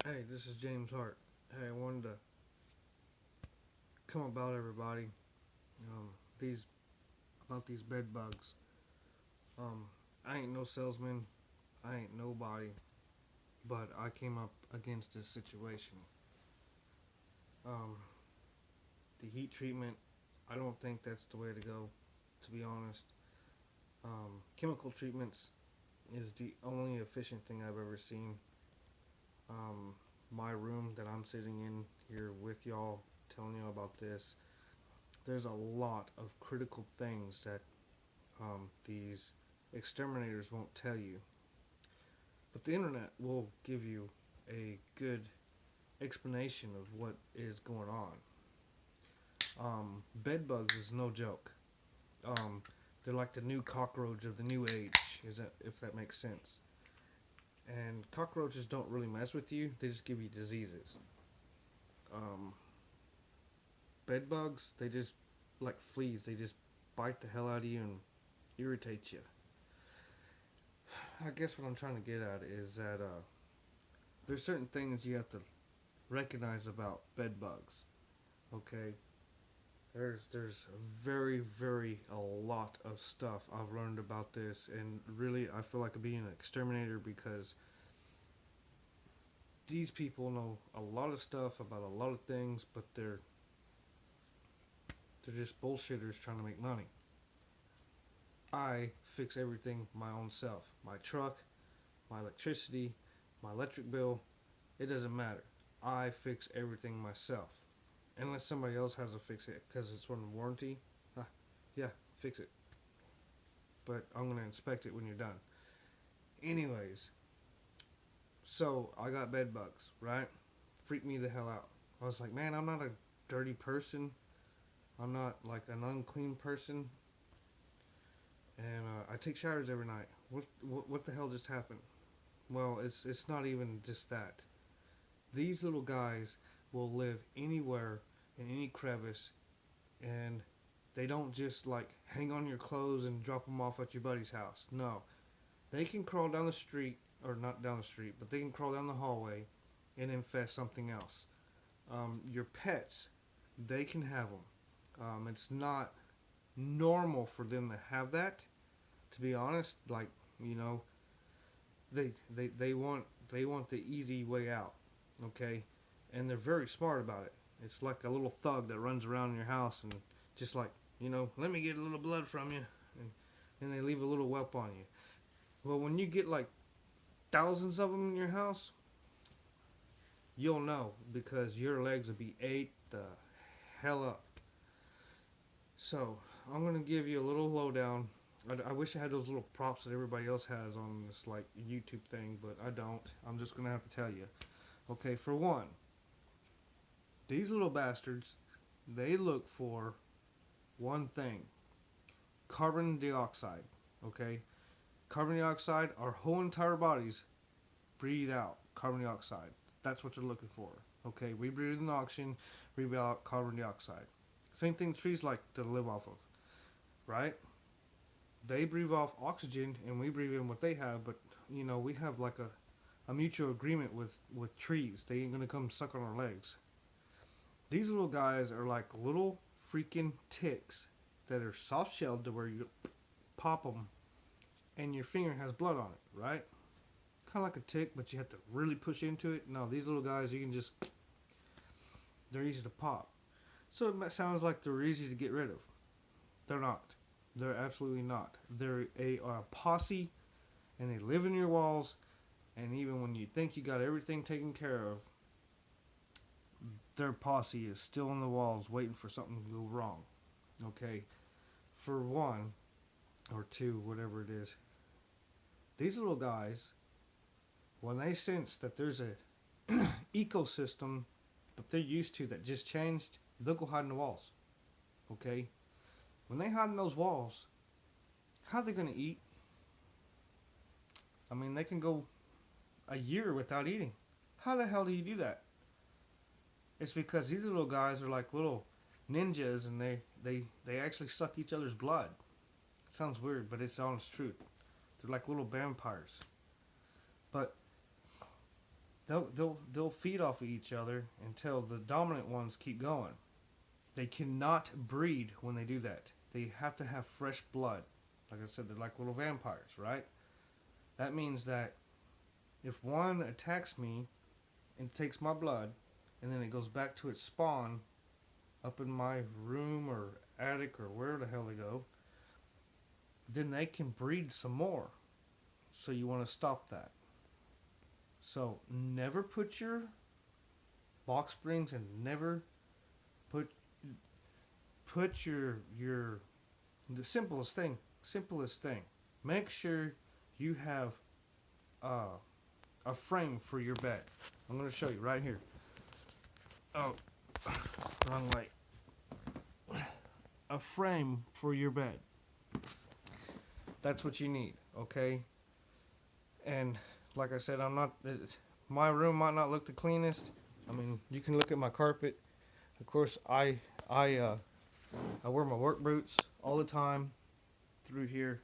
Hey, this is James Hart. Hey, I wanted to come about everybody. Um, these about these bed bugs. Um, I ain't no salesman. I ain't nobody. But I came up against this situation. Um, the heat treatment. I don't think that's the way to go. To be honest, chemical treatments is the only efficient thing I've ever seen. Um, my room that I'm sitting in here with y'all, telling you about this. There's a lot of critical things that these exterminators won't tell you. But the internet will give you a good explanation of what is going on. Bed bugs is no joke. Um, they're like the new cockroach of the new age, is that if that makes sense. And cockroaches don't really mess with you; they just give you diseases. Um, Bed bugs, they just like fleas. They just bite the hell out of you and irritate you. I guess what I'm trying to get at is that there's certain things you have to recognize about bed bugs. Okay, there's a lot of stuff I've learned about this, and really I feel like I'm being an exterminator because these people know a lot of stuff about a lot of things, but they're just bullshitters trying to make money. I fix everything my own self. My truck, my electricity, my electric bill, it doesn't matter. I fix everything myself. Unless somebody else has to fix it because it's on warranty. Uh, yeah, fix it. But I'm going to inspect it when you're done. Anyways, so I got bed bugs, right? Freaked me the hell out. I was like, man, I'm not a dirty person. I'm not like an unclean person. And I take showers every night. What the hell just happened? Well, it's not even just that. These little guys will live anywhere in any crevice, and they don't just like hang on your clothes and drop them off at your buddy's house. No, they can crawl down the street, or not down the street, but they can crawl down the hallway and infest something else. Your pets, they can have them. It's not normal for them to have that. To be honest, like you know, they want the easy way out. Okay, and they're very smart about it. It's like a little thug that runs around in your house and just like let me get a little blood from you, and they leave a little whelp on you. Well, when you get like thousands of them in your house, you'll know because your legs will be ate the hell up. So I'm gonna give you a little lowdown. I wish I had those little props that everybody else has on this like YouTube thing, but I don't. I'm just gonna have to tell you. Okay, for one, these little bastards, they look for one thing: carbon dioxide. Okay, carbon dioxide. Our whole entire bodies breathe out carbon dioxide. That's what they're looking for. Okay, we breathe in oxygen, breathe out carbon dioxide. Same thing trees like to live off of, right? They breathe off oxygen and we breathe in what they have, but we have like a mutual agreement with trees. They ain't gonna come suck on our legs. These little guys are like little freaking ticks that are soft shelled to where you pop them and your finger has blood on it, right? Kind of like a tick, but you have to really push into it. No, these little guys, you can just, they're easy to pop. So it sounds like they're easy to get rid of. They're not. They're absolutely not. They're a posse, and they live in your walls. And even when you think you got everything taken care of, their posse is still on the walls waiting for something to go wrong. Okay? For one, or two, whatever it is, these little guys, when they sense that there's a ecosystem that they're used to that just changed, they'll go hide in the walls. Okay? When they hide in those walls, how are they going to eat? I mean, they can go a year without eating. How the hell do you do that? It's because these little guys are like little ninjas, and they actually suck each other's blood. It sounds weird, but it's the honest truth. They're like little vampires. But they'll feed off of each other until the dominant ones keep going. They cannot breed when they do that. They have to have fresh blood. Like I said, they're like little vampires, right? That means that if one attacks me and takes my blood, and then it goes back to its spawn up in my room or attic or where the hell they go, then they can breed some more. So you want to stop that. So never put your box springs and never put your the simplest thing. Make sure you have a frame for your bed. I'm going to show you right here. Oh, wrong way. A frame for your bed. That's what you need, okay? And like I said, my room might not look the cleanest. I mean, you can look at my carpet. Of course, I wear my work boots all the time through here.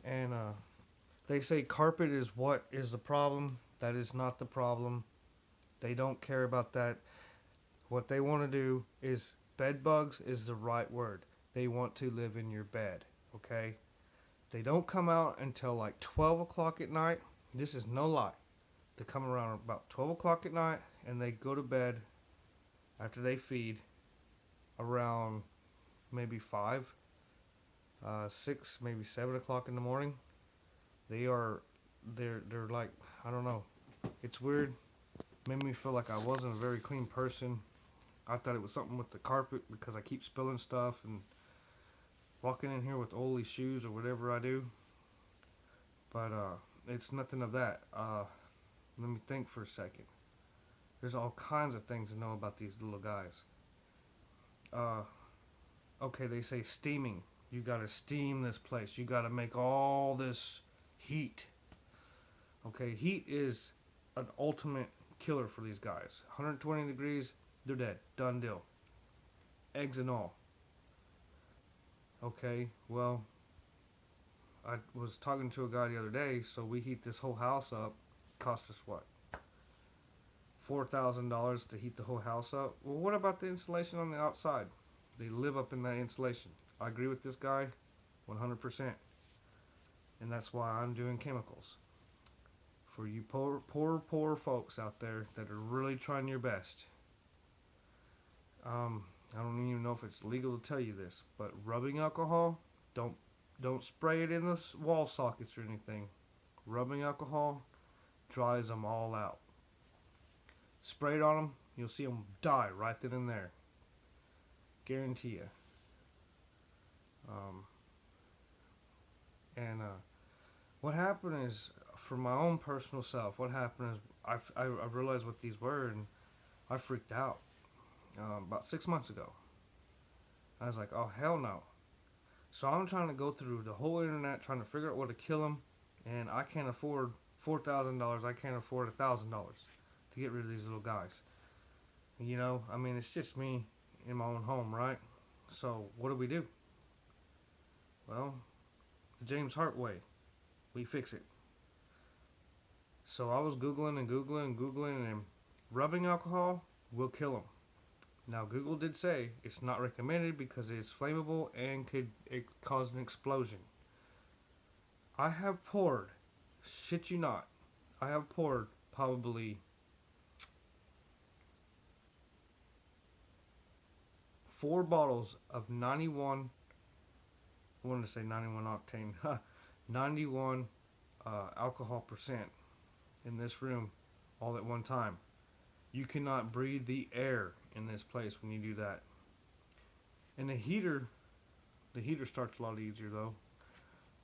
And they say carpet is what is the problem. That is not the problem. They don't care about that. What they want to do is, bed bugs is the right word. They want to live in your bed, okay? They don't come out until like 12 o'clock at night. This is no lie. They come around about 12 o'clock at night and they go to bed after they feed around maybe 5, 6, maybe 7 o'clock in the morning. They're like, I don't know. It's weird. Made me feel like I wasn't a very clean person. I thought it was something with the carpet because I keep spilling stuff and walking in here with oily shoes or whatever I do. But it's nothing of that. Let me think for a second. There's all kinds of things to know about these little guys. Okay, they say steaming. You gotta steam this place. You gotta make all this heat. Okay, heat is an ultimate killer for these guys. 120 degrees, they're dead. Done deal. Eggs and all. Okay, well, I was talking to a guy the other day, so we heat this whole house up. Cost us what? $4,000 to heat the whole house up. Well, what about the insulation on the outside? They live up in that insulation. I agree with this guy 100%. And that's why I'm doing chemicals. For you poor folks out there that are really trying your best. I don't even know if it's legal to tell you this, but rubbing alcohol, don't spray it in the wall sockets or anything. Rubbing alcohol dries them all out. Spray it on them, you'll see them die right then and there. Guarantee you. What happened is, for my own personal self, what happened is I realized what these were, and I freaked out about 6 months ago. I was like, oh hell no. So I'm trying to go through the whole internet trying to figure out what to kill them, and I can't afford $4,000. I can't afford $1,000 to get rid of these little guys. You know, I mean, it's just me in my own home, right? So what do? Well, the James Hart way. We fix it. So I was Googling, and rubbing alcohol will kill them. Now, Google did say it's not recommended because it's flammable and could cause an explosion. I have poured, shit you not, I have poured probably 4 bottles of 91, I wanted to say 91 octane, 91 alcohol percent in this room all at one time. You cannot breathe the air in this place when you do that. And the heater starts a lot easier though,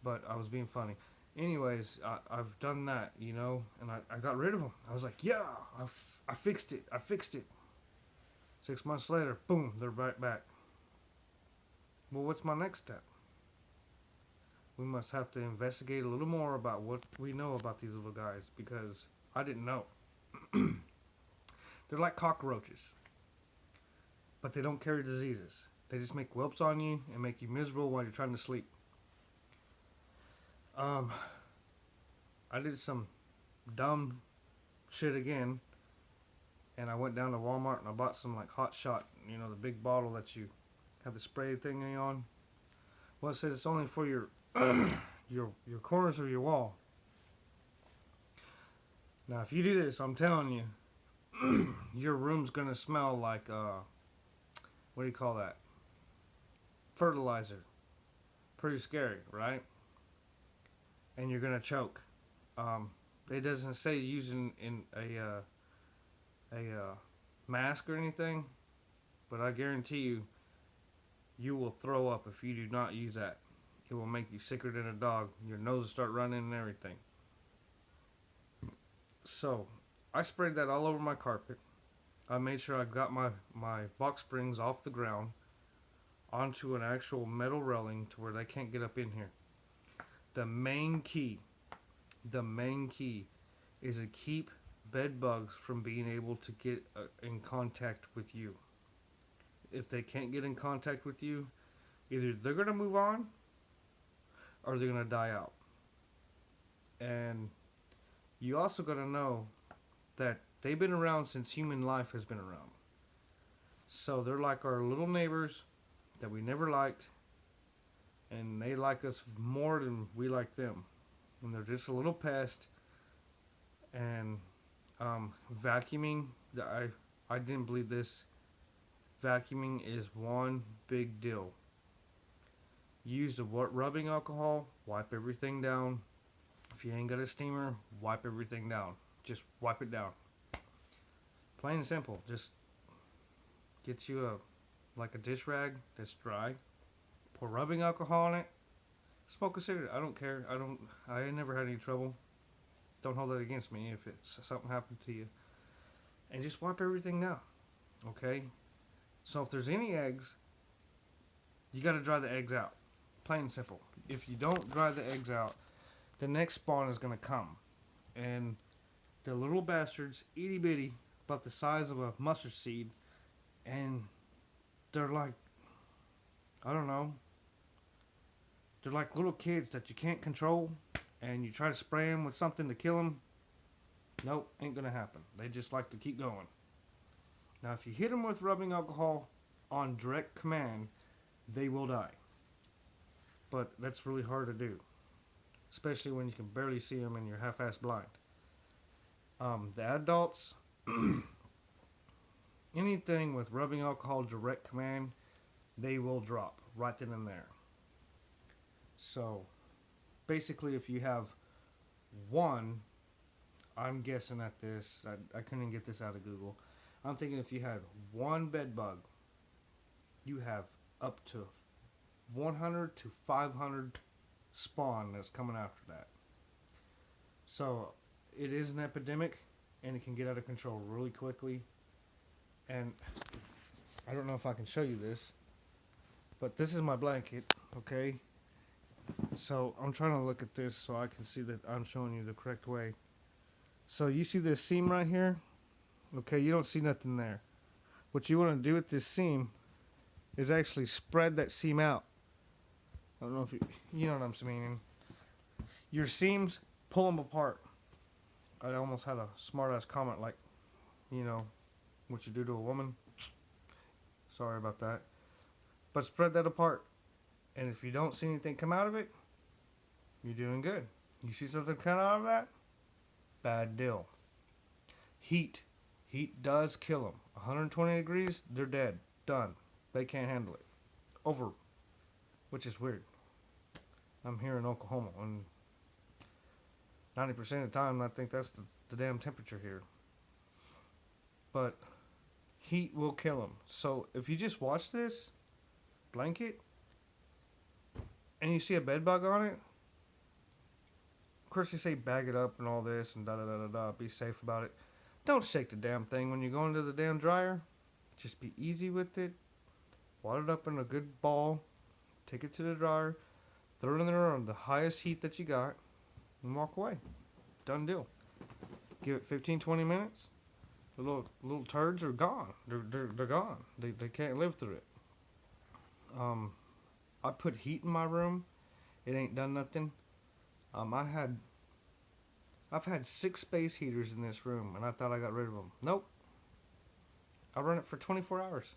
but I was being funny. Anyways, I've done that, you know, and I got rid of them. I was like, yeah, I fixed it. 6 months later, boom, they're right back. Well, what's my next step? We must have to investigate a little more about what we know about these little guys, because I didn't know. They're like cockroaches, but they don't carry diseases. They just make whelps on you and make you miserable while you're trying to sleep. I did some dumb shit again, and I went down to Walmart and I bought some like Hot Shot, you know, the big bottle that you have the spray thing on. Well, it says it's only for your your corners of your wall. Now, if you do this, I'm telling you, your room's gonna smell like what do you call that? Fertilizer. Pretty scary, right? And you're gonna choke. It doesn't say using in a mask or anything, but I guarantee you, you will throw up if you do not use that. It will make you sicker than a dog. Your nose will start running and everything. So, I sprayed that all over my carpet. I made sure I got my box springs off the ground onto an actual metal railing to where they can't get up in here. The main key is to keep bed bugs from being able to get in contact with you. If they can't get in contact with you, either they're going to move on or they're going to die out. And you also got to know that they've been around since human life has been around. So they're like our little neighbors that we never liked, and they like us more than we like them. And they're just a little pest. And vacuuming, I didn't believe this. Vacuuming is one big deal. Use the rubbing alcohol, wipe everything down. If you ain't got a steamer, wipe everything down. Just wipe it down. Plain and simple. Just get you a dish rag that's dry. Pour rubbing alcohol on it. Smoke a cigarette. I don't care. I ain't never had any trouble. Don't hold that against me if it's something happened to you. And just wipe everything down. Okay? So if there's any eggs, you got to dry the eggs out. Plain and simple. If you don't dry the eggs out, the next spawn is going to come. And they're little bastards, itty bitty, about the size of a mustard seed. And they're like, I don't know. They're like little kids that you can't control. And you try to spray them with something to kill them. Nope, ain't going to happen. They just like to keep going. Now, if you hit them with rubbing alcohol on direct command, they will die. But that's really hard to do, especially when you can barely see them and you're half-ass blind. The adults, anything with rubbing alcohol direct command, they will drop right then and there. So, basically, if you have one, I'm guessing at this, I couldn't get this out of Google. I'm thinking if you had one bed bug, you have up to 100 to 500 spawn that's coming after that. So it is an epidemic, and it can get out of control really quickly. And I don't know if I can show you this, but this is my blanket, okay? So I'm trying to look at this so I can see that I'm showing you the correct way. So you see this seam right here? Okay, you don't see nothing there. What you want to do with this seam is actually spread that seam out. I don't know if you know what I'm meaning. Your seams, pull them apart. I almost had a smart-ass comment like, you know, what you do to a woman. Sorry about that. But spread that apart. And if you don't see anything come out of it, you're doing good. You see something come out of that? Bad deal. Heat. Heat does kill them. 120 degrees, they're dead. Done. They can't handle it. Over. Which is weird. I'm here in Oklahoma, and 90% of the time, I think that's the damn temperature here. But heat will kill them. So if you just watch this blanket, and you see a bed bug on it, of course they say bag it up and all this and da-da-da-da-da, be safe about it. Don't shake the damn thing when you go into the damn dryer. Just be easy with it. Wad it up in a good ball. Take it to the dryer. Throw it in there on the highest heat that you got. And walk away. Done deal. Give it 15-20 minutes. The little turds are gone. They're gone. They can't live through it. I put heat in my room. It ain't done nothing. I I've had 6 space heaters in this room, and I thought I got rid of them. Nope. I run it for 24 hours.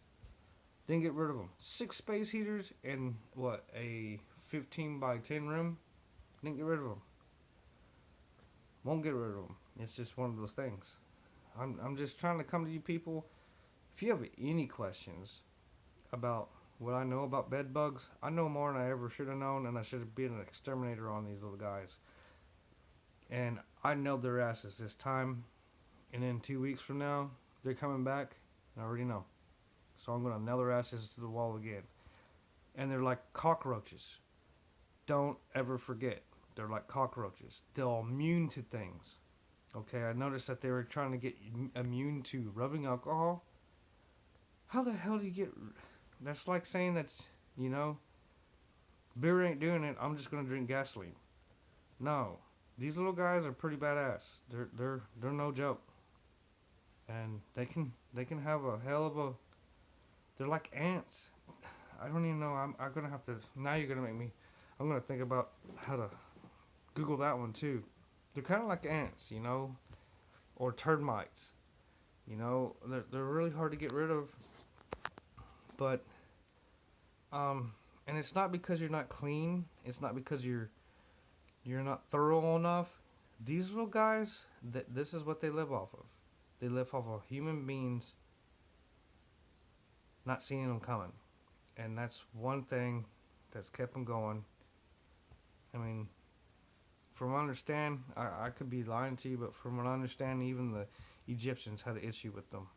Didn't get rid of them. 6 space heaters in what, a 15 by 10 room? Didn't get rid of them. Won't get rid of them. It's just one of those things. I'm just trying to come to you people. If you have any questions about what I know about bed bugs, I know more than I ever should have known, and I should have been an exterminator on these little guys. And I nailed their asses this time, and then 2 weeks from now, they're coming back, and I already know. So I'm going to nail their asses to the wall again. And they're like cockroaches. Don't ever forget, they're like cockroaches. They're immune to things. Okay, I noticed that they were trying to get immune to rubbing alcohol. How the hell do you get... That's like saying that, you know, beer ain't doing it, I'm just going to drink gasoline. No. These little guys are pretty badass. They're no joke. And they can have a hell of a... They're like ants. I don't even know. I'm going to have to... Now you're going to make me... I'm going to think about how to Google that one too. They're kind of like ants, you know, or termites. You know, they're really hard to get rid of. But, and it's not because you're not clean. It's not because you're not thorough enough. These little guys, this is what they live off of. They live off of human beings not seeing them coming. And that's one thing that's kept them going. I mean, from what I understand, I could be lying to you, but from what I understand, even the Egyptians had an issue with them.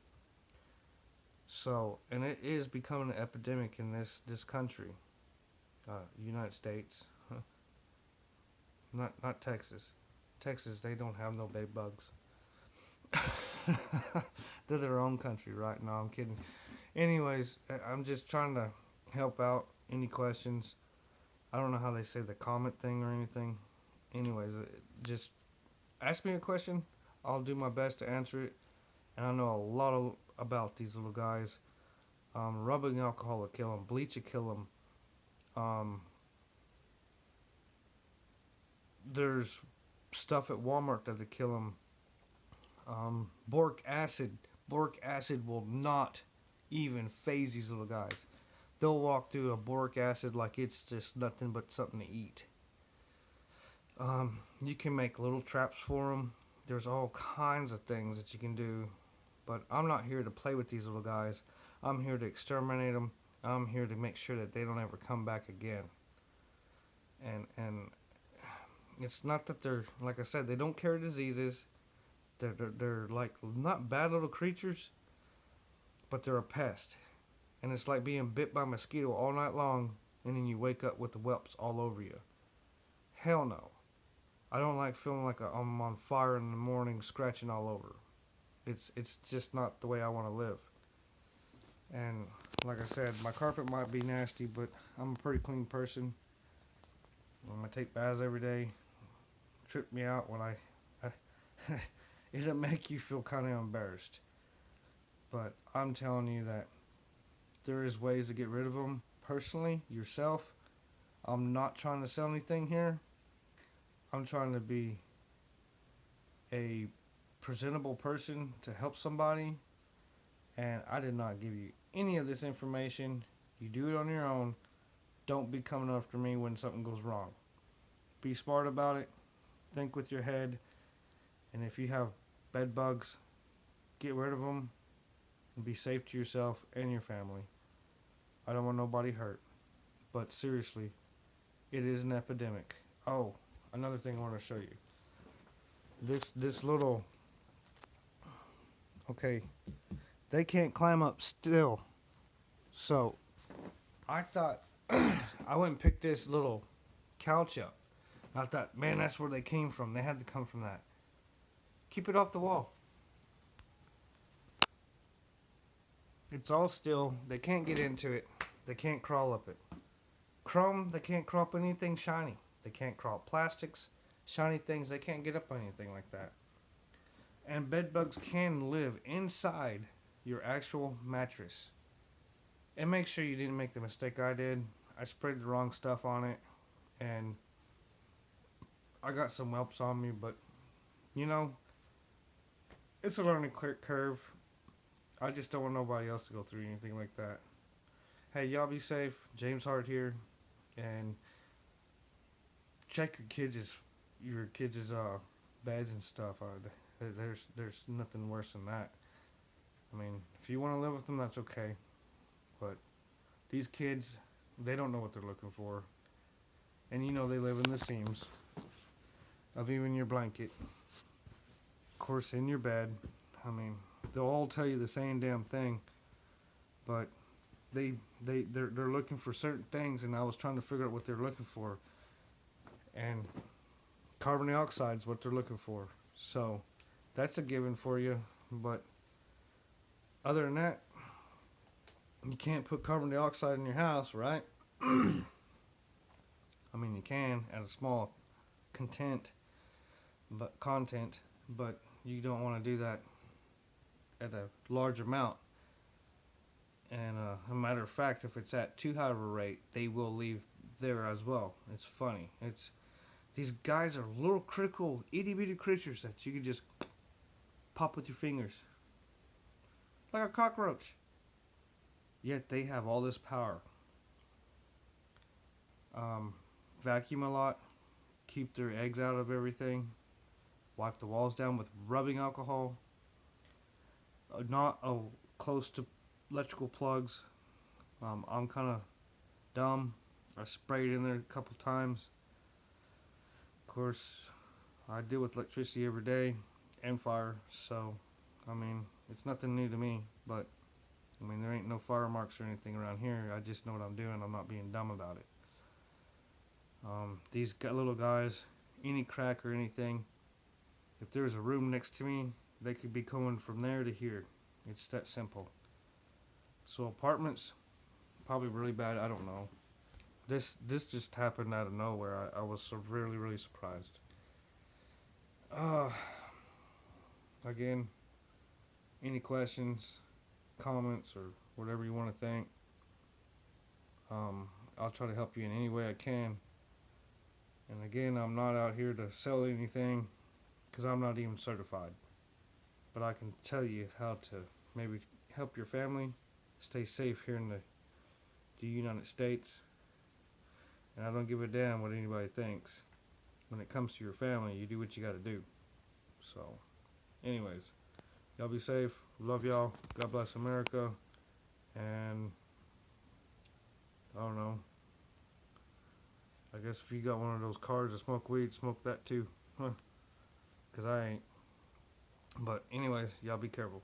So, and it is becoming an epidemic in this country, United States, not Texas. Texas, they don't have no bed bugs. They're their own country, right? No, I'm kidding. Anyways, I'm just trying to help out. Any questions? I don't know how they say the comment thing or anything. Anyways, just ask me a question. I'll do my best to answer it. And I know a lot about these little guys. Rubbing alcohol will kill them. Bleach will kill them. There's stuff at Walmart that'll kill them. Boric acid. Boric acid will not even phase these little guys. They'll walk through a boric acid like it's just nothing but something to eat. You can make little traps for them. There's all kinds of things that you can do. But I'm not here to play with these little guys. I'm here to exterminate them. I'm here to make sure that they don't ever come back again. And it's not that they're, like I said, they don't carry diseases. They're like not bad little creatures, but they're a pest. And it's like being bit by a mosquito all night long, and then you wake up with the whelps all over you. Hell no. I don't like feeling like I'm on fire in the morning, scratching all over. It's just not the way I want to live. And like I said, my carpet might be nasty, but I'm a pretty clean person. I take baths every day. Trip me out when I it'll make you feel kind of embarrassed. But I'm telling you that there is ways to get rid of them personally, yourself. I'm not trying to sell anything here. I'm trying to be a presentable person to help somebody. And I did not give you any of this information. You do it on your own. Don't be coming after me when something goes wrong. Be smart about it. Think with your head. And if you have bed bugs, get rid of them. And be safe to yourself and your family. I don't want nobody hurt. But seriously, it is an epidemic. Oh, another thing I want to show you. This little... Okay. They can't climb up still. So, I thought... I went and picked this little couch up. I thought, man, that's where they came from. They had to come from that. Keep it off the wall. It's all still. They can't get into it. They can't crawl up it. Chrome, they can't crawl up anything shiny. They can't crawl up plastics, shiny things. They can't get up on anything like that. And bed bugs can live inside your actual mattress. And make sure you didn't make the mistake I did. I sprayed the wrong stuff on it. And I got some whelps on me, but You know, it's a learning curve. I just don't want nobody else to go through anything like that. Hey, y'all be safe. James Hart here, and check your kids' beds and stuff. There's nothing worse than that. I mean, if you want to live with them, that's okay. But these kids, they don't know what they're looking for, and you know they live in the seams of even your blanket. Of course, in your bed. I mean, they'll all tell you the same damn thing, but they're looking for certain things, and I was trying to figure out what they're looking for, and carbon dioxide is what they're looking for. So that's a given for you. But other than that, you can't put carbon dioxide in your house, right? I mean, you can at a small content, but you don't want to do that at a large amount. And a matter of fact, if it's at too high of a rate, they will leave there as well. It's funny. It's these guys are little critical itty bitty creatures that you can just pop with your fingers, like a cockroach. Yet they have all this power. Um, Vacuum a lot, keep their eggs out of everything, wipe the walls down with rubbing alcohol. Not close to electrical plugs. I'm kind of dumb. I sprayed in there a couple times. Of course, I deal with electricity every day and fire, so I mean it's nothing new to me. But I mean there ain't no fire marks or anything around here. I just know what I'm doing. I'm not being dumb about it. These little guys, any crack or anything, if there's a room next to me, they could be coming from there to here. It's that simple. So apartments, probably really bad. I don't know. This just happened out of nowhere. I was so really surprised. Uh, Again, any questions, comments, or whatever you want to think, I'll try to help you in any way I can. And again, I'm not out here to sell anything because I'm not even certified. But I can tell you how to maybe help your family stay safe here in the United States. And I don't give a damn what anybody thinks. When it comes to your family, you do what you got to do. So, anyways, y'all be safe. Love y'all. God bless America. And I don't know. I guess if you got one of those cars that smoke weed, smoke that too. Because I ain't. But anyways, y'all be careful.